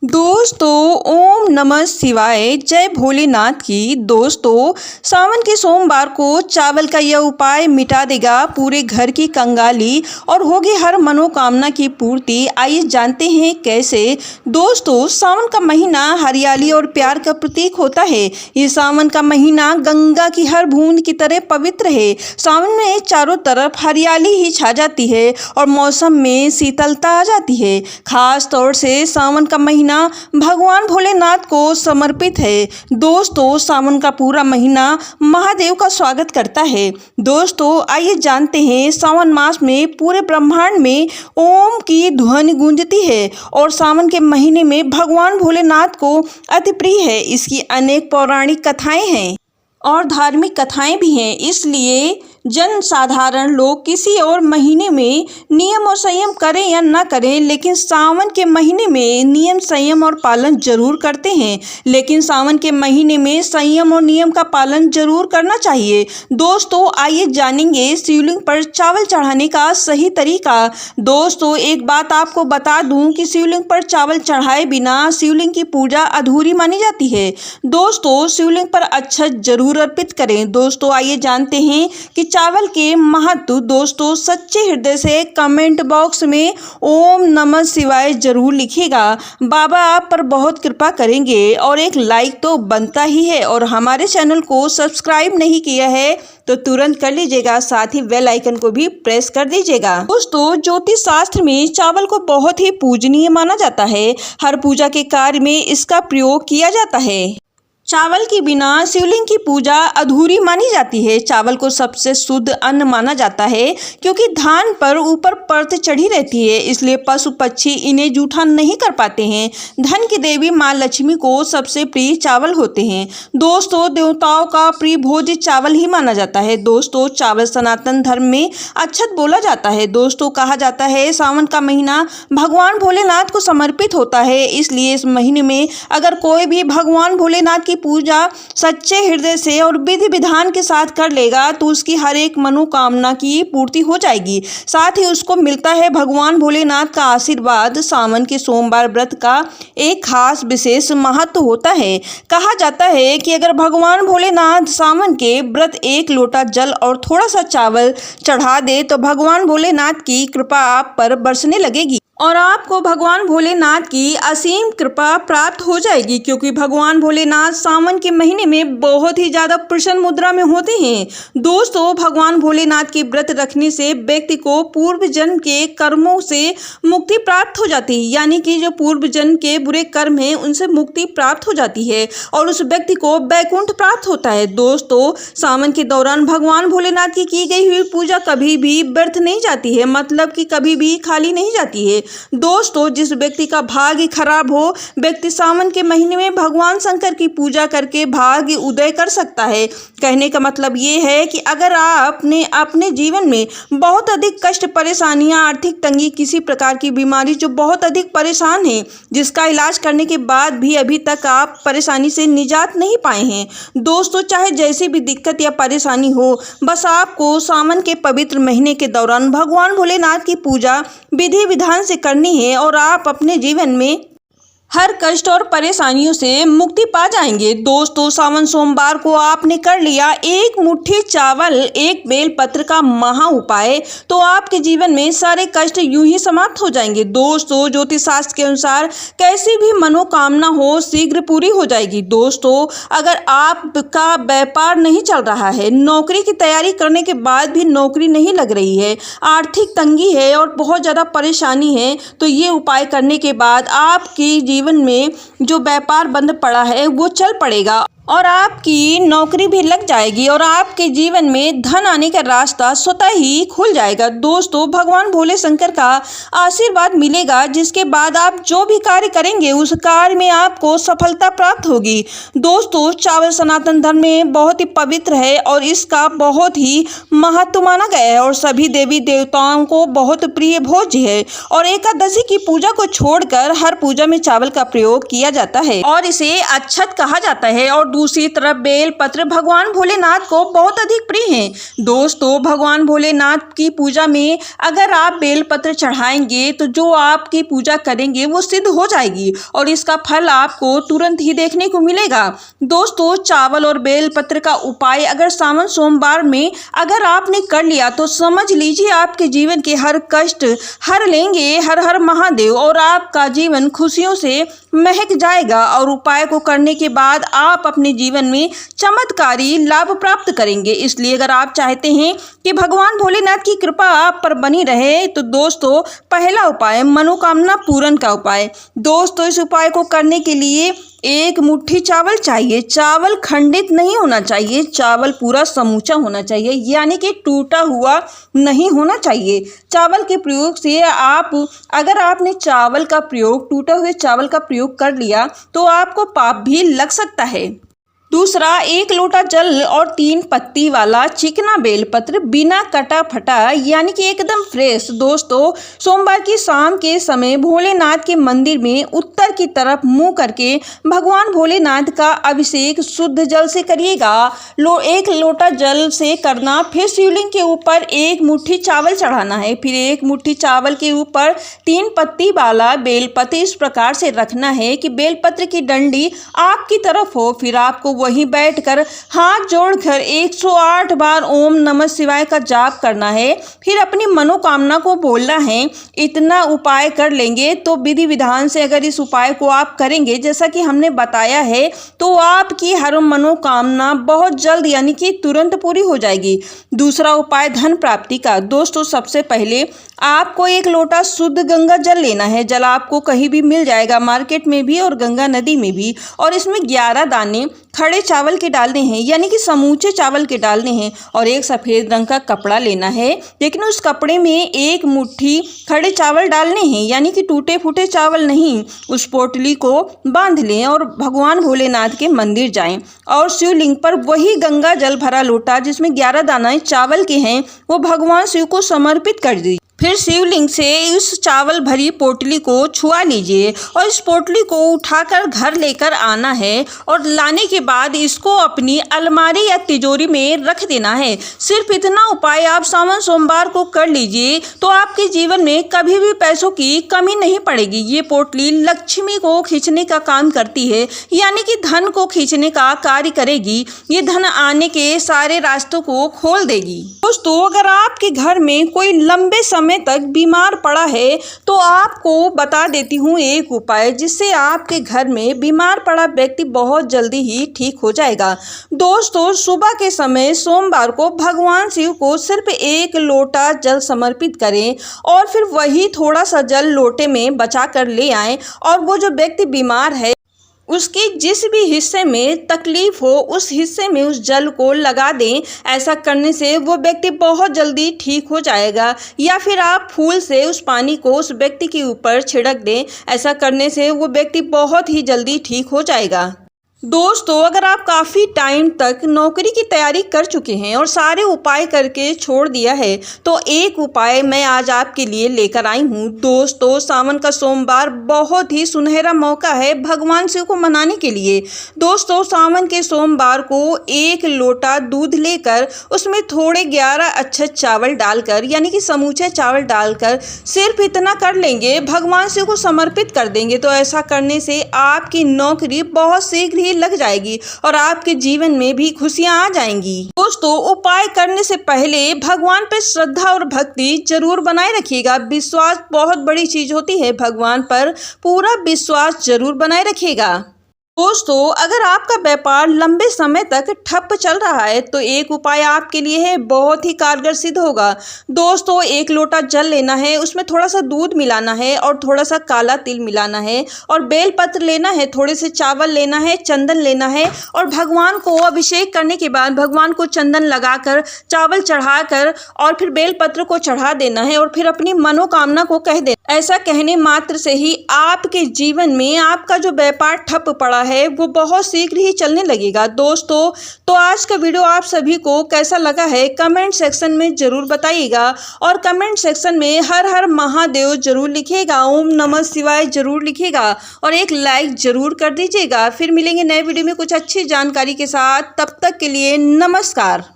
दोस्तों ओम नमः शिवाय, जय भोलेनाथ की। दोस्तों सावन के सोमवार को चावल का यह उपाय मिटा देगा पूरे घर की कंगाली और होगी हर मनोकामना की पूर्ति। आइए जानते हैं कैसे। दोस्तों सावन का महीना हरियाली और प्यार का प्रतीक होता है। ये सावन का महीना गंगा की हर बूंद की तरह पवित्र है। सावन में चारों तरफ हरियाली ही छा जाती है और मौसम में शीतलता आ जाती है। खास तौर से सावन का महीना भगवान भोलेनाथ को समर्पित है। दोस्तों सावन का पूरा महीना महादेव का स्वागत करता है। दोस्तों आइए जानते हैं, सावन मास में पूरे ब्रह्मांड में ओम की ध्वनि गूंजती है और सावन के महीने में भगवान भोलेनाथ को अति प्रिय है। इसकी अनेक पौराणिक कथाएं हैं और धार्मिक कथाएं भी हैं। इसलिए जन साधारण लोग किसी और महीने में नियम और संयम करें या न करें, लेकिन सावन के महीने में नियम संयम और पालन जरूर करते हैं। लेकिन सावन के महीने में संयम और नियम का पालन जरूर करना चाहिए। दोस्तों आइए जानेंगे शिवलिंग पर चावल चढ़ाने का सही तरीका। दोस्तों एक बात आपको बता दूं कि शिवलिंग पर चावल चढ़ाए बिना शिवलिंग की पूजा अधूरी मानी जाती है। दोस्तों शिवलिंग पर अक्षत जरूर अर्पित करें। दोस्तों आइए जानते हैं कि चावल के महत्व। दोस्तों सच्चे हृदय से कमेंट बॉक्स में ओम नमः शिवाय जरूर लिखिएगा। बाबा आप पर बहुत कृपा करेंगे और एक लाइक तो बनता ही है। और हमारे चैनल को सब्सक्राइब नहीं किया है तो तुरंत कर लीजिएगा, साथ ही बेल आइकन को भी प्रेस कर दीजिएगा। दोस्तों ज्योतिष शास्त्र में चावल को बहुत ही पूजनीय माना जाता है। हर पूजा के कार्य में इसका प्रयोग किया जाता है। चावल के बिना शिवलिंग की पूजा अधूरी मानी जाती है। चावल को सबसे शुद्ध अन्न माना जाता है क्योंकि धान पर ऊपर परत चढ़ी रहती है, इसलिए पशु पक्षी इन्हें जूठा नहीं कर पाते हैं। धन की देवी माँ लक्ष्मी को सबसे प्रिय चावल होते हैं। दोस्तों देवताओं का प्रिय भोज्य चावल ही माना जाता है। दोस्तों चावल सनातन धर्म में अक्षत बोला जाता है। दोस्तों कहा जाता है सावन का महीना भगवान भोलेनाथ को समर्पित होता है, इसलिए इस महीने में अगर कोई भी भगवान भोलेनाथ की पूजा सच्चे हृदय से और विधि विधान के साथ कर लेगा तो उसकी हर एक मनोकामना की पूर्ति हो जाएगी। साथ ही उसको मिलता है भगवान भोलेनाथ का आशीर्वाद। सावन के सोमवार व्रत का एक खास विशेष महत्व होता है। कहा जाता है कि अगर भगवान भोलेनाथ सावन के व्रत एक लोटा जल और थोड़ा सा चावल चढ़ा दे तो भगवान भोलेनाथ की कृपा आप पर बरसने लगेगी और आपको भगवान भोलेनाथ की असीम कृपा प्राप्त हो जाएगी, क्योंकि भगवान भोलेनाथ सावन के महीने में बहुत ही ज़्यादा प्रसन्न मुद्रा में होते हैं। दोस्तों भगवान भोलेनाथ के व्रत रखने से व्यक्ति को पूर्व जन्म के कर्मों से मुक्ति प्राप्त हो जाती है, यानी कि जो पूर्व जन्म के बुरे कर्म हैं उनसे मुक्ति प्राप्त हो जाती है और उस व्यक्ति को वैकुंठ प्राप्त होता है। दोस्तों सावन के दौरान भगवान भोलेनाथ की गई हुई पूजा कभी भी व्यर्थ नहीं जाती है, मतलब कि कभी भी खाली नहीं जाती है। दोस्तों जिस व्यक्ति का भाग्य खराब हो, व्यक्ति सावन के महीने में भगवान शंकर की पूजा करके भाग्य उदय कर सकता है। कहने का मतलब ये है कि अगर आपने अपने जीवन में बहुत अधिक कष्ट, परेशानियां, आर्थिक तंगी, किसी प्रकार की बीमारी जो बहुत अधिक परेशान है, जिसका इलाज करने के बाद भी अभी तक आप परेशानी से निजात नहीं पाए हैं। दोस्तों चाहे जैसी भी दिक्कत या परेशानी हो, बस आपको सावन के पवित्र महीने के दौरान भगवान भोलेनाथ की पूजा विधि विधान से करनी है और आप अपने जीवन में हर कष्ट और परेशानियों से मुक्ति पा जाएंगे। दोस्तों सावन सोमवार को आपने कर लिया एक मुट्ठी चावल, एक बेल पत्र का महा उपाय, तो आपके जीवन में सारे कष्ट यूं ही समाप्त हो जाएंगे। दोस्तों ज्योतिष शास्त्र के अनुसार कैसी भी मनोकामना हो शीघ्र पूरी हो जाएगी। दोस्तों अगर आपका व्यापार नहीं चल रहा है, नौकरी की तैयारी करने के बाद भी नौकरी नहीं लग रही है, आर्थिक तंगी है और बहुत ज़्यादा परेशानी है, तो ये उपाय करने के बाद आपकी जीवन में जो व्यापार बंद पड़ा है वो चल पड़ेगा और आपकी नौकरी भी लग जाएगी और आपके जीवन में धन आने का रास्ता स्वतः ही खुल जाएगा। दोस्तों भगवान भोले शंकर का आशीर्वाद मिलेगा, जिसके बाद आप जो भी कार्य करेंगे उस कार्य में आपको सफलता प्राप्त होगी। दोस्तों चावल सनातन धर्म में बहुत ही पवित्र है और इसका बहुत ही महत्व माना गया है और सभी देवी देवताओं को बहुत प्रिय भोज्य है और एकादशी की पूजा को छोड़कर हर पूजा में चावल का प्रयोग किया जाता है और इसे अक्षत कहा जाता है। और दूसरी तरफ बेलपत्र भगवान भोलेनाथ को बहुत अधिक प्रिय हैं। दोस्तों, भगवान भोलेनाथ की पूजा में अगर आप बेलपत्र चढ़ाएंगे तो जो आपकी पूजा करेंगे वो सिद्ध हो जाएगी और इसका फल आपको तुरंत ही देखने को मिलेगा। दोस्तों, चावल और बेलपत्र का उपाय अगर सावन सोमवार में अगर आपने कर लिया तो समझ लीजिए आपके जीवन के हर कष्ट हर लेंगे हर हर महादेव और आपका जीवन खुशियों से महक जाएगा और उपाय को करने के बाद आप अपने जीवन में चमत्कारी लाभ प्राप्त करेंगे। इसलिए अगर आप चाहते हैं कि भगवान भोलेनाथ की कृपा आप पर बनी रहे तो दोस्तों, पहला उपाय मनोकामना पूर्ण का उपाय। दोस्तों, इस उपाय को करने के लिए एक मुट्ठी चावल चाहिए। चावल खंडित नहीं होना चाहिए, चावल पूरा समूचा होना चाहिए, यानी कि टूटा हुआ नहीं होना चाहिए। चावल के प्रयोग से अगर आपने चावल का प्रयोग टूटे हुए चावल का प्रयोग कर लिया तो आपको पाप भी लग सकता है। दूसरा, 1 लोटा जल और 3 पत्ती वाला चिकना बेलपत्र बिना कटा फटा यानी कि एकदम फ्रेश। दोस्तों, सोमवार की शाम के समय भोलेनाथ के मंदिर में उत्तर की तरफ मुंह करके भगवान भोलेनाथ का अभिषेक शुद्ध जल से करिएगा। 1 लोटा जल से करना, फिर शिवलिंग के ऊपर 1 मुट्ठी चावल चढ़ाना है, फिर 1 मुट्ठी चावल के ऊपर 3 पत्ती वाला बेलपत्र इस प्रकार से रखना है कि बेलपत्र की डंडी आपकी तरफ हो। फिर आपको वहीं बैठकर हाथ जोड़कर 108 बार ओम नमः शिवाय का जाप करना है। फिर अपनी मनोकामना को बोलना है। इतना उपाय कर लेंगे तो विधि विधान से अगर इस उपाय को आप करेंगे जैसा कि हमने बताया है तो आपकी हर मनोकामना बहुत जल्द यानी कि तुरंत पूरी हो जाएगी। दूसरा उपाय धन प्राप्ति का। दोस्तों, सबसे पहले आपको 1 लोटा शुद्ध गंगा जल लेना है। जल आपको कहीं भी मिल जाएगा, मार्केट में भी और गंगा नदी में भी, और इसमें 11 दाने खड़े चावल के डालने हैं यानी कि समूचे चावल के डालने हैं और एक सफ़ेद रंग का कपड़ा लेना है, लेकिन उस कपड़े में 1 मुट्ठी खड़े चावल डालने हैं यानी कि टूटे फूटे चावल नहीं। उस पोटली को बांध लें और भगवान भोलेनाथ के मंदिर जाएं और शिवलिंग पर वही गंगा जल भरा लोटा जिसमें 11 दाने चावल के हैं वो भगवान शिव को समर्पित कर दीजिए। फिर शिवलिंग से इस चावल भरी पोटली को छुआ लीजिए और इस पोटली को उठाकर घर लेकर आना है और लाने के बाद इसको अपनी अलमारी या तिजोरी में रख देना है। सिर्फ इतना उपाय आप सावन सोमवार को कर लीजिए तो आपके जीवन में कभी भी पैसों की कमी नहीं पड़ेगी। ये पोटली लक्ष्मी को खींचने का काम करती है यानी कि धन को खींचने का कार्य करेगी। ये धन आने के सारे रास्तों को खोल देगी। दोस्तों, अगर आपके घर में कोई लंबे समय तक बीमार पड़ा है तो आपको बता देती हूँ एक उपाय जिससे आपके घर में बीमार पड़ा व्यक्ति बहुत जल्दी ही ठीक हो जाएगा। दोस्तों, सुबह के समय सोमवार को भगवान शिव को सिर्फ 1 लोटा जल समर्पित करें और फिर वही थोड़ा सा जल लोटे में बचा कर ले आएं और वो जो व्यक्ति बीमार है उसके जिस भी हिस्से में तकलीफ हो उस हिस्से में उस जल को लगा दें। ऐसा करने से वो व्यक्ति बहुत जल्दी ठीक हो जाएगा। या फिर आप फूल से उस पानी को उस व्यक्ति के ऊपर छिड़क दें। ऐसा करने से वो व्यक्ति बहुत ही जल्दी ठीक हो जाएगा। दोस्तों, अगर आप काफ़ी टाइम तक नौकरी की तैयारी कर चुके हैं और सारे उपाय करके छोड़ दिया है तो एक उपाय मैं आज आपके लिए लेकर आई हूँ। दोस्तों, सावन का सोमवार बहुत ही सुनहरा मौका है भगवान शिव को मनाने के लिए। दोस्तों, सावन के सोमवार को 1 लोटा दूध लेकर उसमें थोड़े 11 अच्छे चावल डालकर यानी कि समूचे चावल डालकर सिर्फ इतना कर लेंगे, भगवान शिव को समर्पित कर देंगे तो ऐसा करने से आपकी नौकरी बहुत शीघ्र ही लग जाएगी और आपके जीवन में भी खुशियां आ जाएंगी। दोस्तों, उपाय करने से पहले भगवान पर श्रद्धा और भक्ति जरूर बनाए रखिएगा। विश्वास बहुत बड़ी चीज होती है, भगवान पर पूरा विश्वास जरूर बनाए रखिएगा। दोस्तों, अगर आपका व्यापार लंबे समय तक ठप चल रहा है तो एक उपाय आपके लिए है, बहुत ही कारगर सिद्ध होगा। दोस्तों, 1 लोटा जल लेना है, उसमें थोड़ा सा दूध मिलाना है और थोड़ा सा काला तिल मिलाना है और बेलपत्र लेना है, थोड़े से चावल लेना है, चंदन लेना है और भगवान को अभिषेक करने के बाद भगवान को चंदन लगाकर चावल चढ़ाकर और फिर बेलपत्र को चढ़ा देना है और फिर अपनी मनोकामना को कह देना। ऐसा कहने मात्र से ही आपके जीवन में आपका जो व्यापार ठप पड़ा है वो बहुत शीघ्र ही चलने लगेगा। दोस्तों, तो आज का वीडियो आप सभी को कैसा लगा है कमेंट सेक्शन में जरूर बताइएगा और कमेंट सेक्शन में हर हर महादेव जरूर लिखिएगा, ओम नमः शिवाय जरूर लिखिएगा और एक लाइक जरूर कर दीजिएगा। फिर मिलेंगे नए वीडियो में कुछ अच्छी जानकारी के साथ, तब तक के लिए नमस्कार।